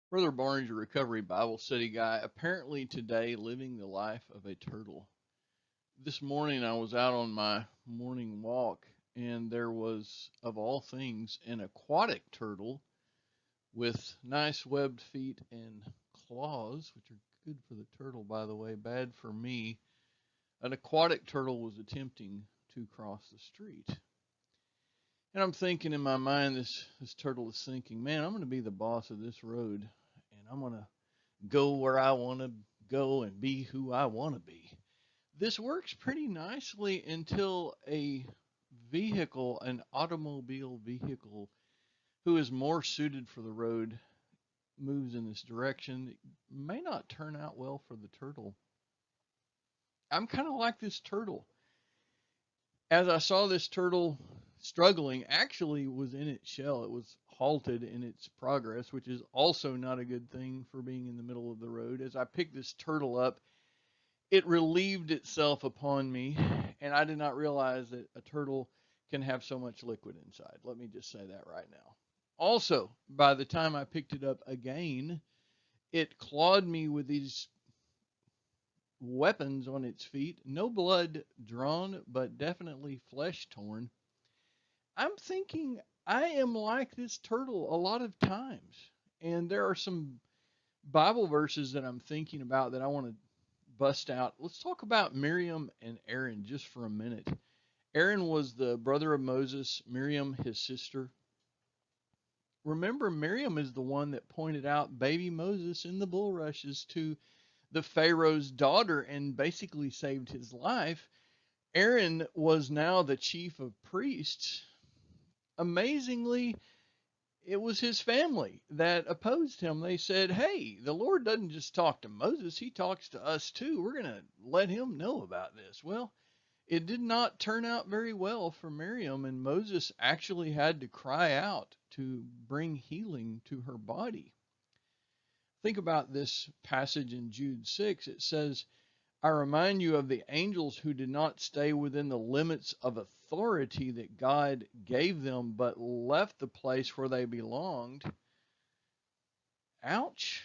Brother Barnes, your recovery Bible study guy, apparently today living the life of a turtle. This morning I was out on my morning walk and there was, of all things, an aquatic turtle with nice webbed feet and claws, which are good for the turtle, by the way, bad for me. An aquatic turtle was attempting to cross the street. And I'm thinking in my mind, this turtle is thinking, man, I'm going to be the boss of this road and I'm going to go where I want to go and be who I want to be. This works pretty nicely until a vehicle, an automobile vehicle, who is more suited for the road, moves in this direction. It may not turn out well for the turtle. I'm kind of like this turtle. As I saw this turtle struggling, actually was in its shell. It was halted in its progress, which is also not a good thing for being in the middle of the road. As I picked this turtle up, it relieved itself upon me, and I did not realize that a turtle can have so much liquid inside. Let me just say that right now. Also, by the time I picked it up again, it clawed me with these weapons on its feet. No blood drawn, but definitely flesh torn. I'm thinking I am like this turtle a lot of times. And there are some Bible verses that I'm thinking about that I want to bust out. Let's talk about Miriam and Aaron just for a minute. Aaron was the brother of Moses, Miriam his sister. Remember, Miriam is the one that pointed out baby Moses in the bulrushes to the Pharaoh's daughter and basically saved his life. Aaron was now the chief of priests. Amazingly, it was his family that opposed him. They said, hey, the Lord doesn't just talk to Moses, he talks to us too. We're going to let him know about this. Well, it did not turn out very well for Miriam, and Moses actually had to cry out to bring healing to her body. Think about this passage in Jude 6. It says, I remind you of the angels who did not stay within the limits of authority that God gave them, but left the place where they belonged. Ouch.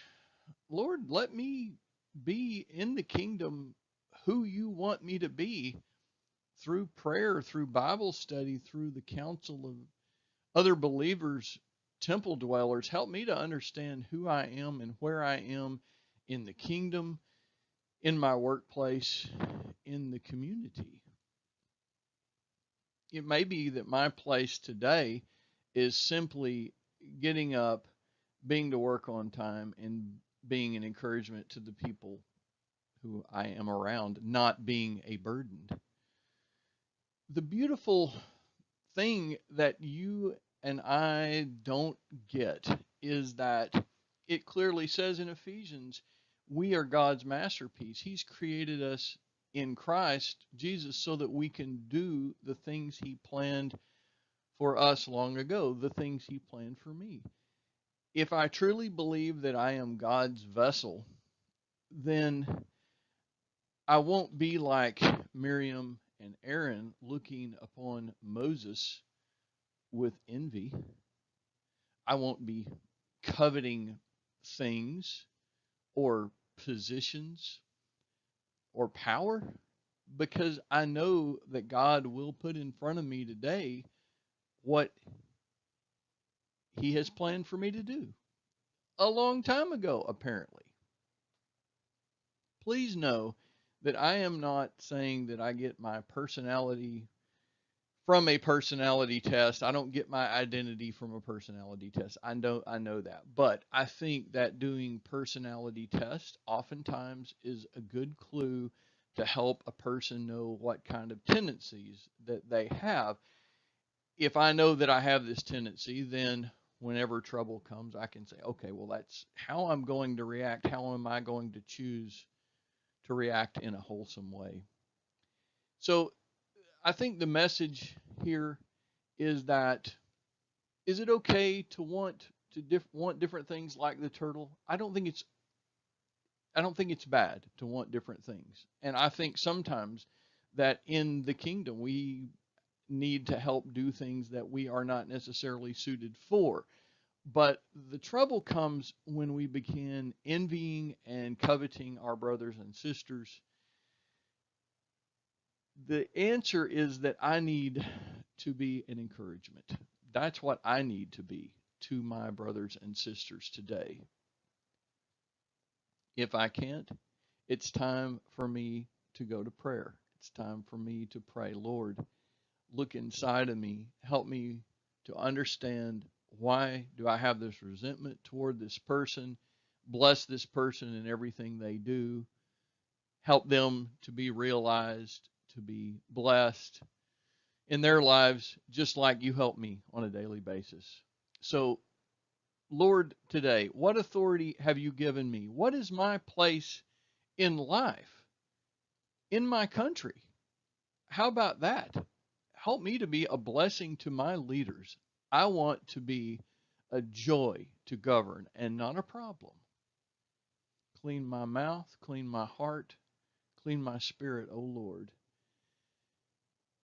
Lord, let me be in the kingdom who you want me to be through prayer, through Bible study, through the counsel of other believers, temple dwellers. Help me to understand who I am and where I am in the kingdom, in my workplace, in the community. It may be that my place today is simply getting up, being to work on time, and being an encouragement to the people who I am around, not being a burden. The beautiful thing that you and I don't get is that it clearly says in Ephesians, we are God's masterpiece. He's created us in Christ Jesus so that we can do the things he planned for us long ago, the things he planned for me. If I truly believe that I am God's vessel, then I won't be like Miriam and Aaron looking upon Moses with envy. I won't be coveting things or positions or power because I know that God will put in front of me today what he has planned for me to do a long time ago, apparently. Please know that I am not saying that I get my personality from a personality test. I don't get my identity from a personality test. I know that. But I think that doing personality tests oftentimes is a good clue to help a person know what kind of tendencies that they have. If I know that I have this tendency, then whenever trouble comes, I can say, okay, well, that's how I'm going to react. How am I going to choose to react in a wholesome way? So I think the message here is that is it okay to want different things like the turtle? I don't think it's bad to want different things. And I think sometimes that in the kingdom we need to help do things that we are not necessarily suited for. But the trouble comes when we begin envying and coveting our brothers and sisters. The answer is that I need to be an encouragement. That's what I need to be to my brothers and sisters today. If I can't, it's time for me to go to prayer. It's time for me to pray, Lord, look inside of me, help me to understand why do I have this resentment toward this person, bless this person in everything they do, help them to be realized, to be blessed in their lives, just like you help me on a daily basis. So, Lord, today, what authority have you given me? What is my place in life, in my country? How about that? Help me to be a blessing to my leaders. I want to be a joy to govern and not a problem. Clean my mouth, clean my heart, clean my spirit, O Lord.